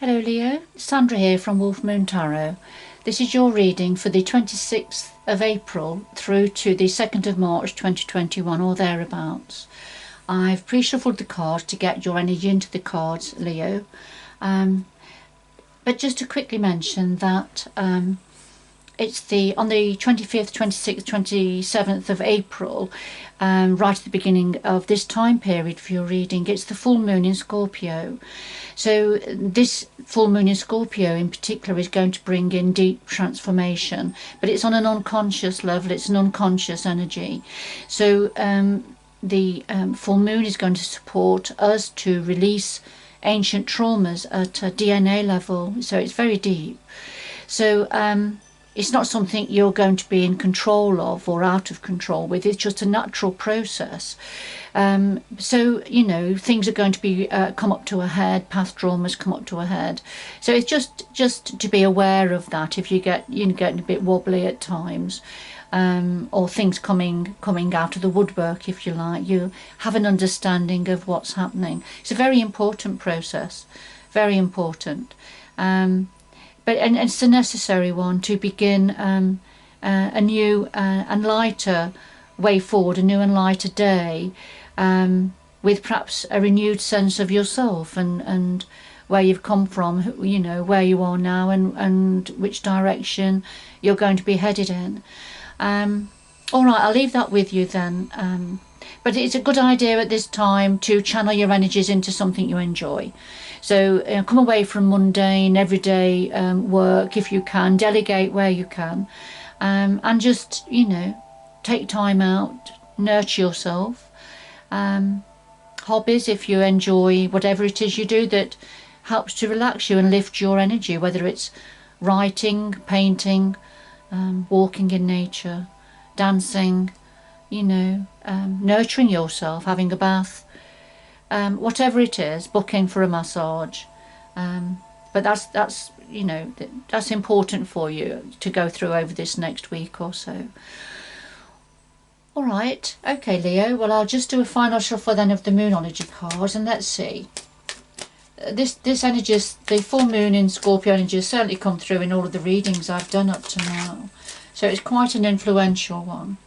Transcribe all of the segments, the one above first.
Hello Leo, Sandra here from Wolf Moon Tarot. This is your reading for the 26th of April through to the 2nd of March 2021 or thereabouts. I've pre-shuffled the cards to get your energy into the cards, Leo. But just to quickly mention that it's on the 25th, 26th, 27th of April, right at the beginning of this time period for your reading. It's the full moon in Scorpio. So this full moon in Scorpio in particular is going to bring in deep transformation, but it's on an unconscious level. It's an unconscious energy. So the full moon is going to support us to release ancient traumas at a DNA level. So it's very deep. So it's not something you're going to be in control of or out of control with. It's just a natural process. So, you know, things are going to be come up to a head, past traumas come up to a head. So it's just to be aware of that if you get getting a bit wobbly at times, or things coming out of the woodwork, if you like. You have an understanding of what's happening. It's a very important process, very important. But it's a necessary one to begin a new and lighter way forward, a new and lighter day, with perhaps a renewed sense of yourself and where you've come from, you know, where you are now and which direction you're going to be headed in. All right, I'll leave that with you then. But it's a good idea at this time to channel your energies into something you enjoy. So come away from mundane, everyday work if you can, delegate where you can, and just, you know, take time out, nurture yourself. Hobbies, if you enjoy whatever it is you do that helps to relax you and lift your energy, whether it's writing, painting, walking in nature, dancing, you know, nurturing yourself, having a bath. Whatever it is, booking for a massage, but that's you know, that's important for you to go through over this next week or so. All right, okay, Leo. Well, I'll just do a final shuffle then of the Moonology cards, and let's see. This energy, the full moon in Scorpio energy, has certainly come through in all of the readings I've done up to now, so it's quite an influential one.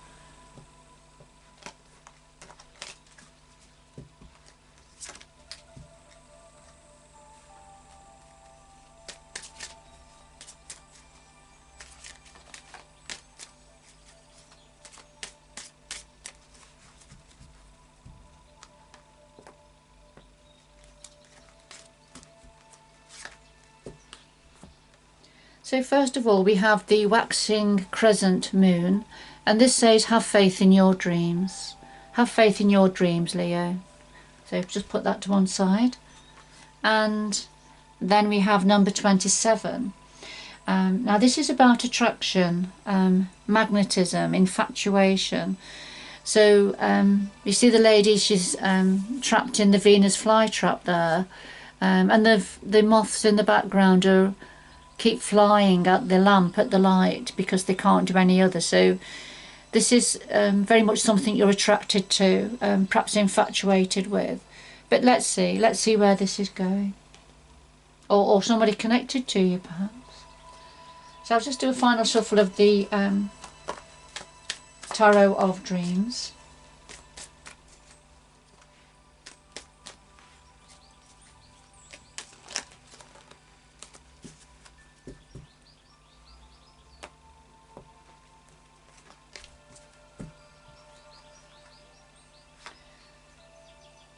So first of all, we have the waxing crescent moon, and this says have faith in your dreams. Have faith in your dreams, Leo. So just put that to one side. And then we have number 27. Now this is about attraction, magnetism, infatuation. So you see the lady, she's trapped in the Venus flytrap there, and the moths in the background are keep flying at the lamp, at the light, because they can't do any other. So this is very much something you're attracted to, perhaps infatuated with. But let's see where this is going, or somebody connected to you perhaps. So I'll just do a final shuffle of the Tarot of Dreams.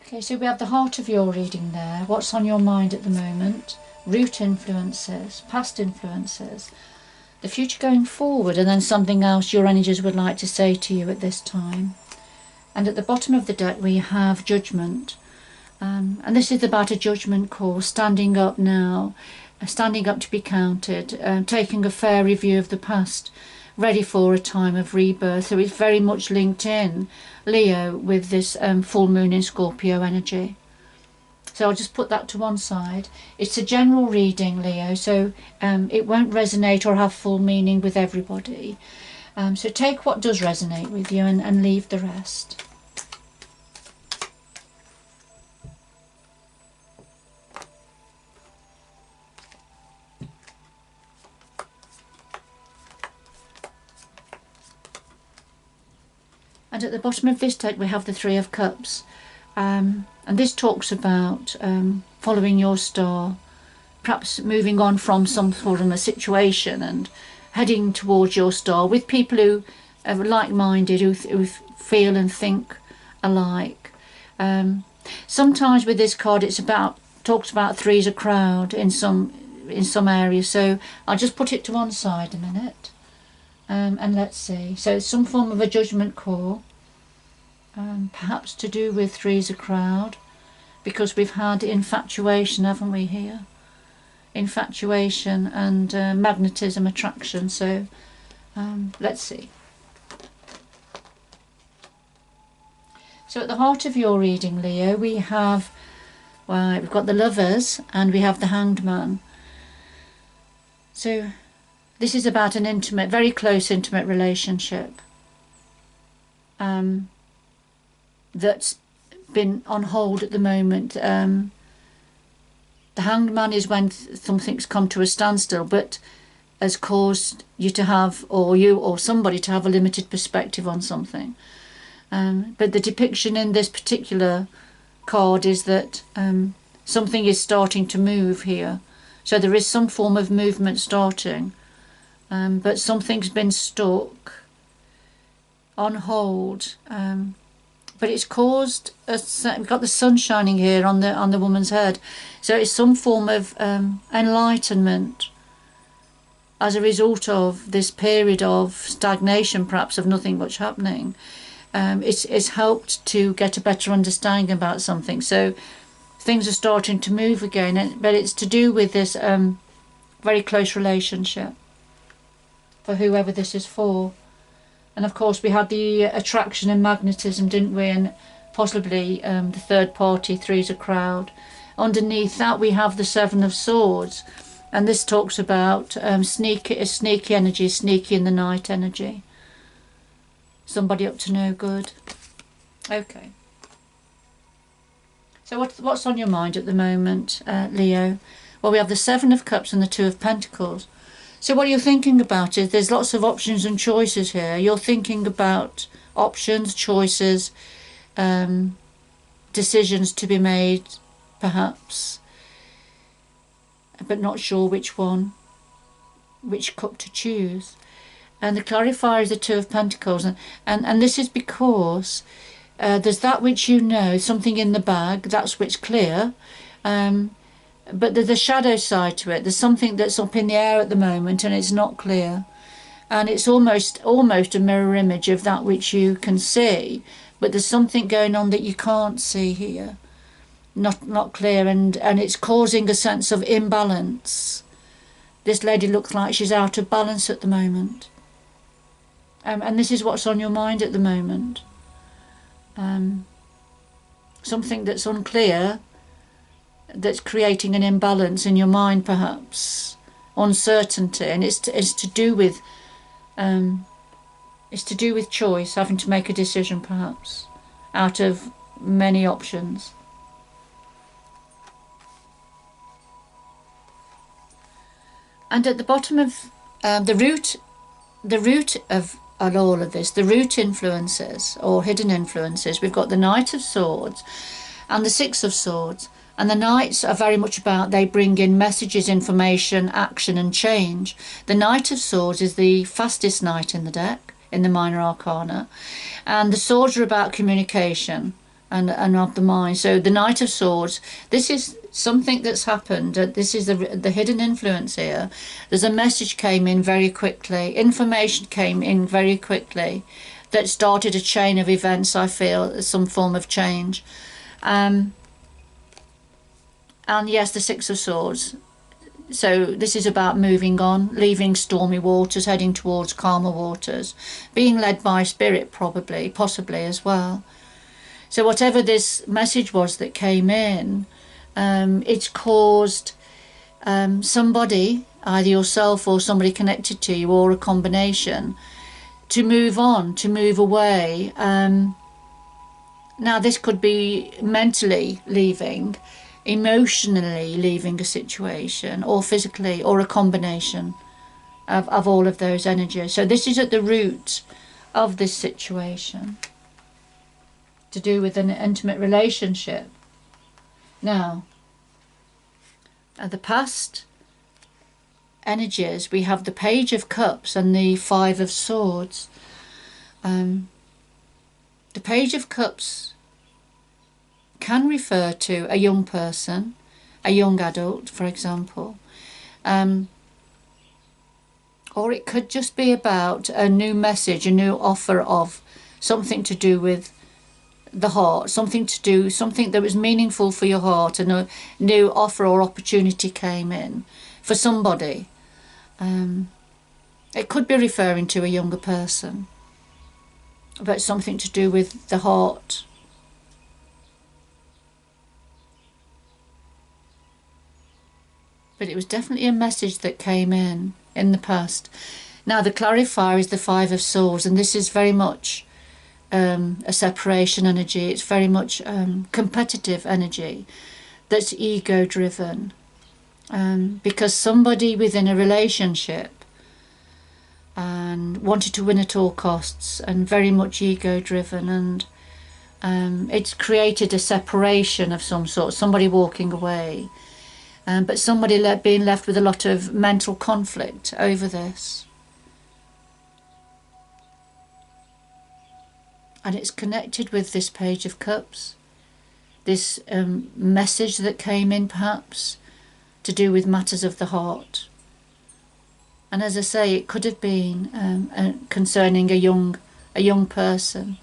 Okay, so we have the heart of your reading there. What's on your mind at the moment? Root influences, past influences, the future going forward, and then something else your energies would like to say to you at this time. And at the bottom of the deck we have Judgment. And this is about a judgment call, standing up now, standing up to be counted, taking a fair review of the past, ready for a time of rebirth. So it's very much linked in, Leo, with this full moon in Scorpio energy. So I'll just put that to one side. It's a general reading, Leo, so it won't resonate or have full meaning with everybody. So take what does resonate with you and leave the rest. And at the bottom of this deck we have the Three of Cups. And this talks about following your star, perhaps moving on from some sort of a situation and heading towards your star with people who are like-minded, who feel and think alike. Sometimes with this card it's talks about three's a crowd in some areas, so I'll just put it to one side a minute, and let's see. So some form of a judgment call, perhaps to do with three's a crowd, because we've had infatuation, haven't we, here? Infatuation and magnetism, attraction. So let's see. So at the heart of your reading, Leo, we have, well, we've got the Lovers and we have the Hanged Man. So this is about an intimate, very close intimate relationship that's been on hold at the moment. The Hanged Man is when something's come to a standstill, but has caused you to have, or you or somebody to have, a limited perspective on something. But the depiction in this particular card is that something is starting to move here. So there is some form of movement starting, but something's been stuck on hold. But it's caused we've got the sun shining here on the woman's head, so it's some form of enlightenment as a result of this period of stagnation, perhaps of nothing much happening. It's helped to get a better understanding about something. So things are starting to move again, but it's to do with this very close relationship for whoever this is for. And of course we had the attraction and magnetism, didn't we, and possibly the third party, three's a crowd. Underneath that we have the Seven of Swords, and this talks about sneaky energy, sneaky in the night energy. Somebody up to no good. Okay. So what's on your mind at the moment, Leo? Well, we have the Seven of Cups and the Two of Pentacles. So what you're thinking about is there's lots of options and choices here. You're thinking about options, choices, decisions to be made, perhaps, but not sure which one, which cup to choose. And the clarifier is the Two of Pentacles, and this is because there's that which you know, something in the bag, that's what's clear, but there's a shadow side to it. There's something that's up in the air at the moment and it's not clear, and it's almost a mirror image of that which you can see, but there's something going on that you can't see here, not clear, and it's causing a sense of imbalance. This lady looks like she's out of balance at the moment. And this is what's on your mind at the moment. Something that's unclear, that's creating an imbalance in your mind, perhaps uncertainty, and it's to do with choice, having to make a decision, perhaps out of many options. And at the bottom of the root of all of this, the root influences or hidden influences, we've got the Knight of Swords and the Six of Swords. And the Knights are very much about, they bring in messages, information, action and change. The Knight of Swords is the fastest knight in the deck, in the minor arcana, and the swords are about communication and of the mind. So the Knight of Swords, this is something that's happened. This is the hidden influence here. There's a message came in very quickly, information came in very quickly, that started a chain of events, I feel, some form of change. And yes, the Six of Swords. So this is about moving on, leaving stormy waters, heading towards calmer waters, being led by spirit, possibly as well. So whatever this message was that came in, it's caused somebody, either yourself or somebody connected to you, or a combination, to move on, to move away. Now this could be mentally leaving, emotionally leaving a situation, or physically, or a combination of all of those energies. So this is at the root of this situation. to do with an intimate relationship. Now, at the past energies, we have the Page of Cups and the Five of Swords. The Page of Cups can refer to a young person, a young adult, for example. Or it could just be about a new message, a new offer of something to do with the heart, something that was meaningful for your heart, and a new offer or opportunity came in for somebody. It could be referring to a younger person, but something to do with the heart. But it was definitely a message that came in the past. Now the clarifier is the Five of Swords, and this is very much a separation energy. It's very much competitive energy that's ego driven, because somebody within a relationship and wanted to win at all costs, and very much ego driven, and it's created a separation of some sort, somebody walking away. But somebody being left with a lot of mental conflict over this. And it's connected with this Page of Cups, this message that came in perhaps to do with matters of the heart. And as I say, it could have been concerning a young person,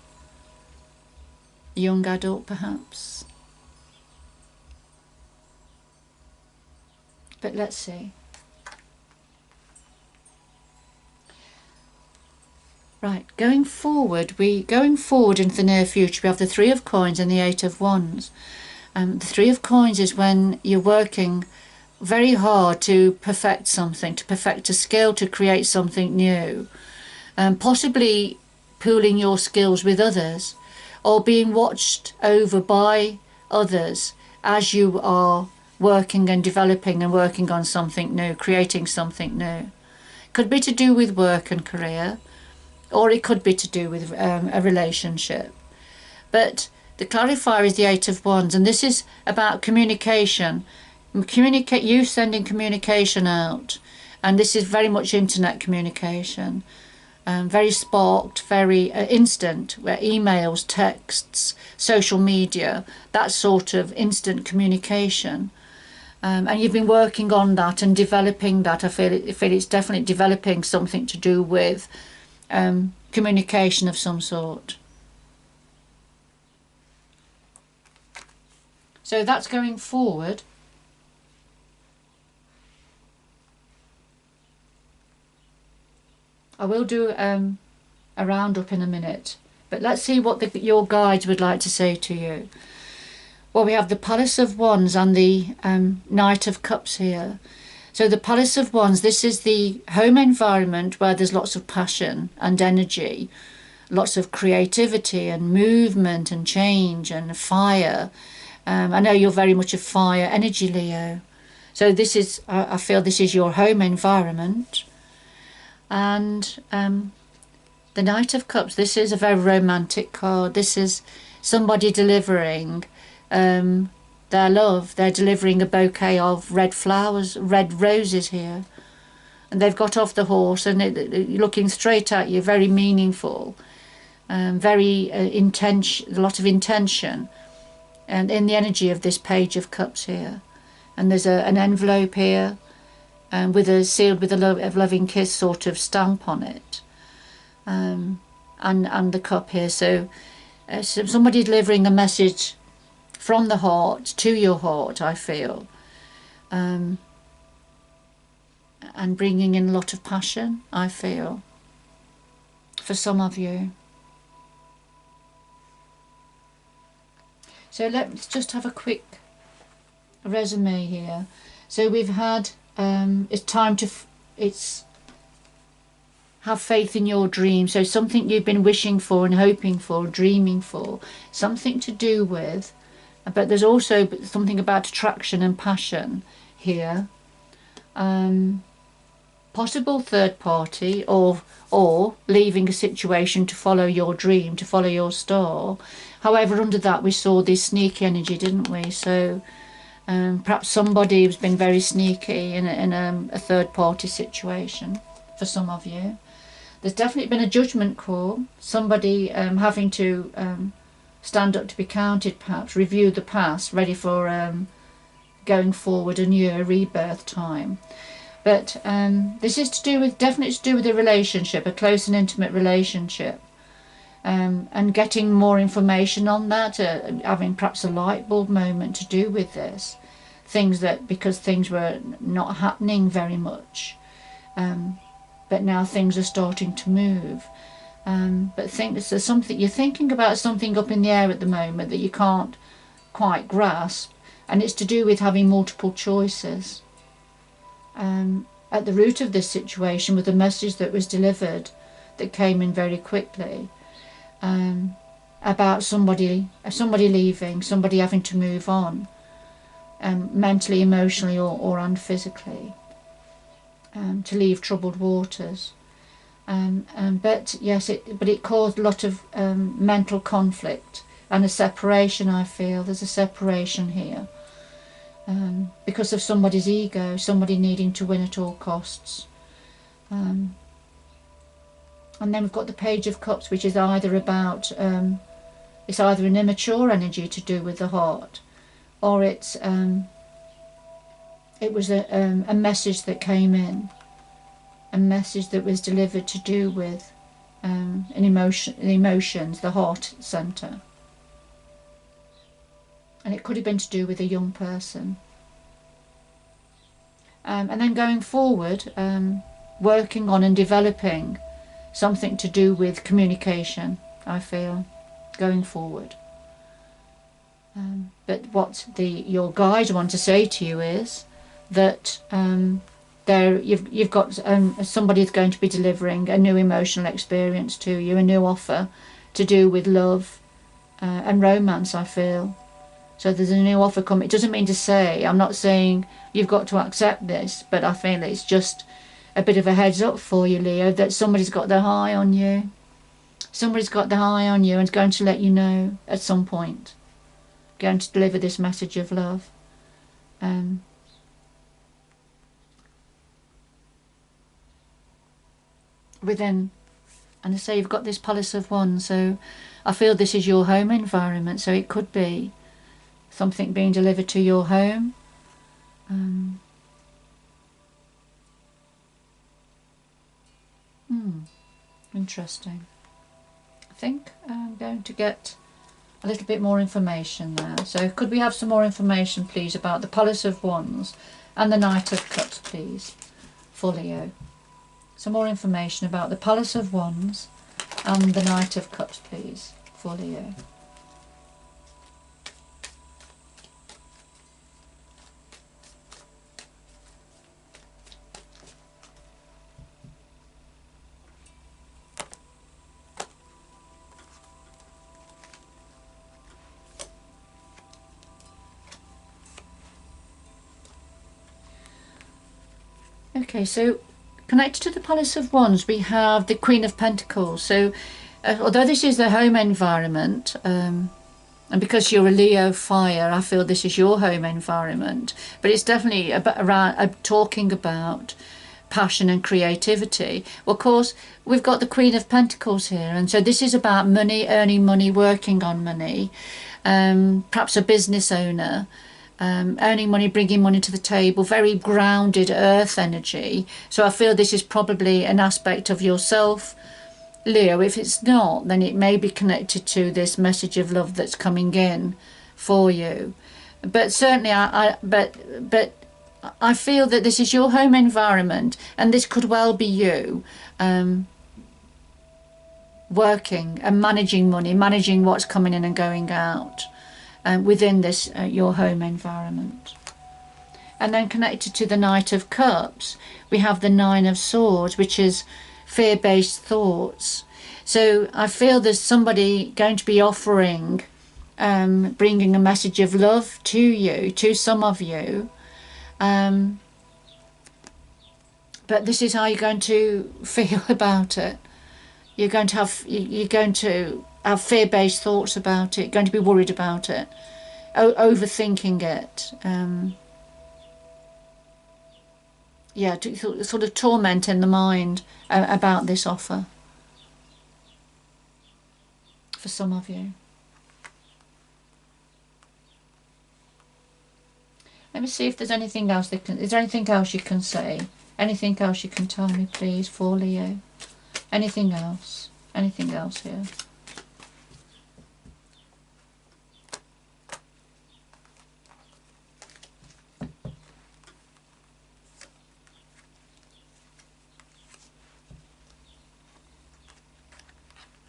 a young adult perhaps. But let's see. Right, going forward into the near future, we have the Three of Coins and the Eight of Wands. The Three of Coins is when you're working very hard to perfect something, to perfect a skill, to create something new, possibly pooling your skills with others, or being watched over by others as you are working and developing and working on something new, creating something new. Could be to do with work and career, or it could be to do with a relationship. But the clarifier is the Eight of Wands, and this is about communication. You sending communication out, and this is very much internet communication. Very sparked, very instant, where emails, texts, social media, that sort of instant communication. And you've been working on that and developing that. I feel it's definitely developing something to do with communication of some sort. So that's going forward. I will do a roundup in a minute, but let's see what your guides would like to say to you. Well, we have the Palace of Wands and the Knight of Cups here. So the Palace of Wands, this is the home environment where there's lots of passion and energy, lots of creativity and movement and change and fire. I know you're very much a fire energy, Leo. So this is, I feel this is your home environment. And the Knight of Cups, this is a very romantic card. This is somebody delivering their love. They're delivering a bouquet of red flowers, red roses here. And they've got off the horse and looking straight at you, very meaningful, very a lot of intention, and in the energy of this Page of Cups here. And there's an envelope here, sealed with a loving kiss sort of stamp on it, and the cup here. So somebody delivering a message from the heart to your heart, I feel, and bringing in a lot of passion, I feel, for some of you. So let's just have a quick resume here. So we've had it's time to have faith in your dream. So something you've been wishing for and hoping for, dreaming for, something to do with, but there's also something about attraction and passion here. possible third party, or leaving a situation to follow your dream, to follow your star. However, under that we saw this sneaky energy, didn't we? So perhaps somebody has been very sneaky in a third party situation for some of you. There's definitely been a judgment call, somebody having to stand up to be counted, perhaps review the past, ready for going forward, a new rebirth time. But this is definitely to do with a relationship, a close and intimate relationship, and getting more information on that, having perhaps a light bulb moment to do with this. Because things were not happening very much, but now things are starting to move. But there's something, you're thinking about something up in the air at the moment that you can't quite grasp, and it's to do with having multiple choices. At the root of this situation was a message that was delivered that came in very quickly, about somebody leaving, somebody having to move on, mentally, emotionally, or physically, to leave troubled waters. But it caused a lot of mental conflict and a separation. I feel there's a separation here. Because of somebody's ego, somebody needing to win at all costs. And then we've got the Page of Cups, which is either about, it's either an immature energy to do with the heart, or it was a message that came in, a message that was delivered to do with the emotions, the heart centre. And it could have been to do with a young person. And then going forward, working on and developing something to do with communication, I feel, going forward. But what your guides want to say to you is that you've got somebody is going to be delivering a new emotional experience to you, a new offer to do with love and romance, I feel. So there's a new offer coming. It doesn't mean to say, I'm not saying you've got to accept this, but I feel it's just a bit of a heads up for you, Leo, that somebody's got their eye on you. Somebody's got their eye on you and is going to let you know at some point. Going to deliver this message of love. Within, and I say you've got this Palace of Wands, so I feel this is your home environment, so it could be something being delivered to your home. Interesting. I think I'm going to get a little bit more information there. So could we have some more information, please, about the Palace of Wands and the Knight of Cups, please, for Leo? Some more information about the Palace of Wands and the Knight of Cups, please, for Leo. Okay, so connected to the Palace of Wands, we have the Queen of Pentacles. So although this is the home environment, and because you're a Leo fire, I feel this is your home environment, but it's definitely around talking about passion and creativity. Well, of course, we've got the Queen of Pentacles here, and so this is about money, earning money, working on money, perhaps a business owner. Earning money, bringing money to the table, very grounded earth energy. So I feel this is probably an aspect of yourself, Leo. If it's not, then it may be connected to this message of love that's coming in for you. But certainly, but I feel that this is your home environment, and this could well be you working and managing money, managing what's coming in and going out. Within this your home environment. And then connected to the Knight of Cups, we have the Nine of Swords, which is fear-based thoughts. So I feel there's somebody going to be offering, bringing a message of love to you, to some of you, but but this is how you're going to feel about it. You're going to have fear-based thoughts about it, going to be worried about it, overthinking it. Yeah, to sort of torment in the mind about this offer for some of you. Let me see if there's anything else is there anything else you can say? Anything else you can tell me, please, for Leo? Anything else? Anything else here?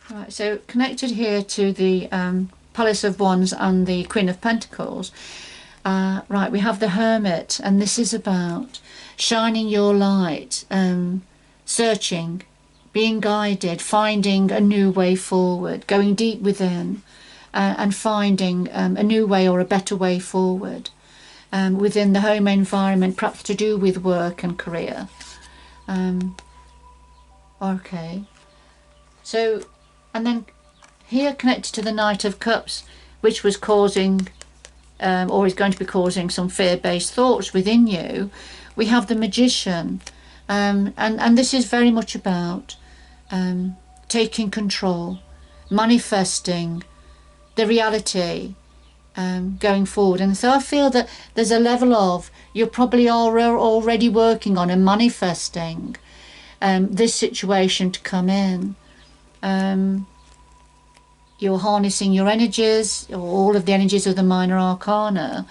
Right, so connected here to the Palace of Wands and the Queen of Pentacles. Right, we have the Hermit, and this is about shining your light, searching, being guided, finding a new way forward, going deep within, and finding a new way or a better way forward within the home environment, perhaps to do with work and career. Okay, so, and then here connected to the Knight of Cups, which was causing or is going to be causing some fear-based thoughts within you, we have the Magician, and this is very much about taking control, manifesting the reality, going forward. And so I feel that there's a level of, you probably are already working on and manifesting this situation to come in. You're harnessing your energies, or all of the energies of the minor arcana,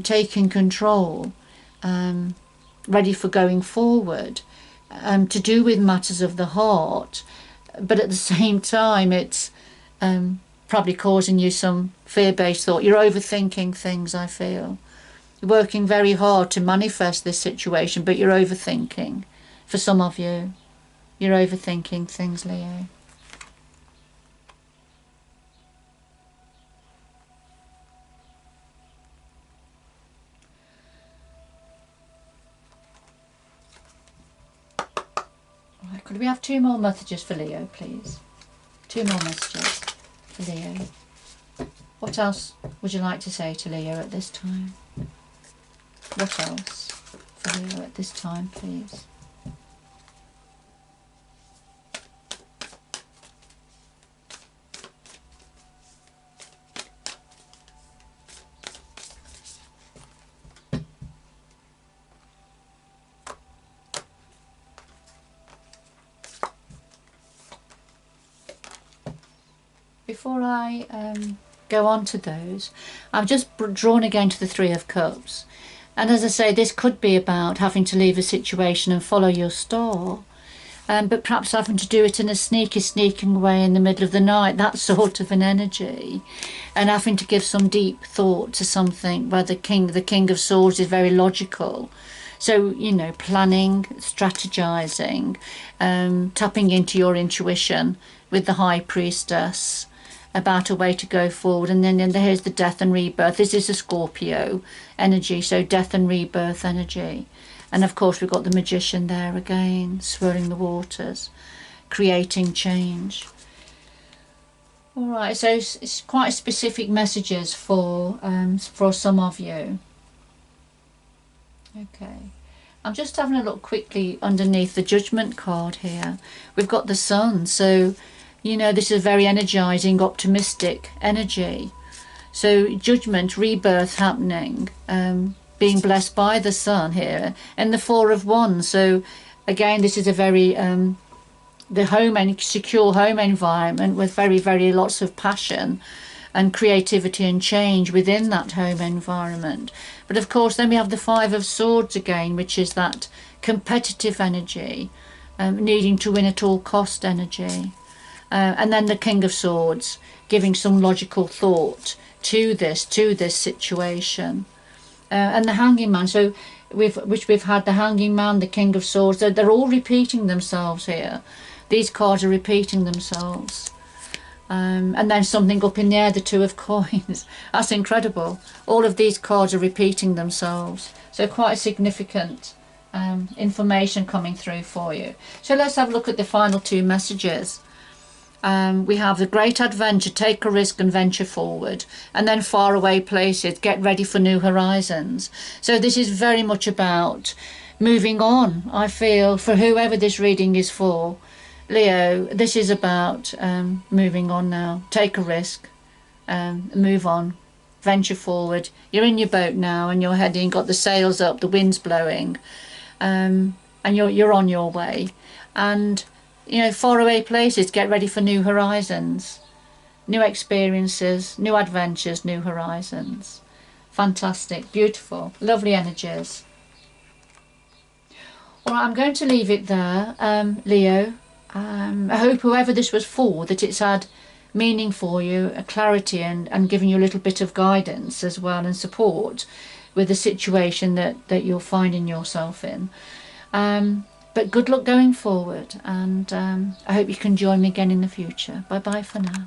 taking control, ready for going forward, to do with matters of the heart, but at the same time it's probably causing you some fear-based thought. You're overthinking things, I feel. You're working very hard to manifest this situation, but you're overthinking. For some of you, you're overthinking things, Leo. Could we have 2 more messages for Leo, please? 2 more messages for Leo. What else would you like to say to Leo at this time? What else for Leo at this time, please? Before I go on to those, I've just drawn again to the 3 of Cups. And as I say, this could be about having to leave a situation and follow your star. But perhaps having to do it in a sneaking way in the middle of the night, that sort of an energy. And having to give some deep thought to something where the King of Swords is very logical. So, you know, planning, strategizing, tapping into your intuition with the High Priestess about a way to go forward. And then here's the death and rebirth. This is a Scorpio energy, so death and rebirth energy. And of course we've got the Magician there again, swirling the waters, creating change. All right, so it's quite specific messages for some of you. Okay, I'm just having a look quickly underneath the Judgment card here. We've got the Sun, so you know, this is a very energizing, optimistic energy. So Judgment, rebirth happening, being blessed by the Sun here, and the 4 of Wands. So again, this is a very the home and secure home environment with very lots of passion and creativity and change within that home environment. But of course then we have the 5 of Swords again, which is that competitive energy, needing to win at all cost energy. And then the King of Swords, giving some logical thought to this situation. And the Hanging Man, so we've had the Hanging Man, the King of Swords, they're all repeating themselves here. These cards are repeating themselves. And then something up in the air, the 2 of Coins. That's incredible. All of these cards are repeating themselves. So quite a significant information coming through for you. So let's have a look at the final two messages. We have the great adventure, take a risk and venture forward, and then far away places, get ready for new horizons. So this is very much about moving on. I feel for whoever this reading is for, Leo, this is about moving on now. Take a risk, move on, venture forward. You're in your boat now and you're heading, got the sails up, the wind's blowing, and you're on your way. And you know, far away places, get ready for new horizons, new experiences, new adventures, new horizons. Fantastic, beautiful, lovely energies. All right, I'm going to leave it there, Leo. I hope whoever this was for, that it's had meaning for you, a clarity, and giving you a little bit of guidance as well, and support with the situation that you're finding yourself in. But good luck going forward, and I hope you can join me again in the future. Bye bye for now.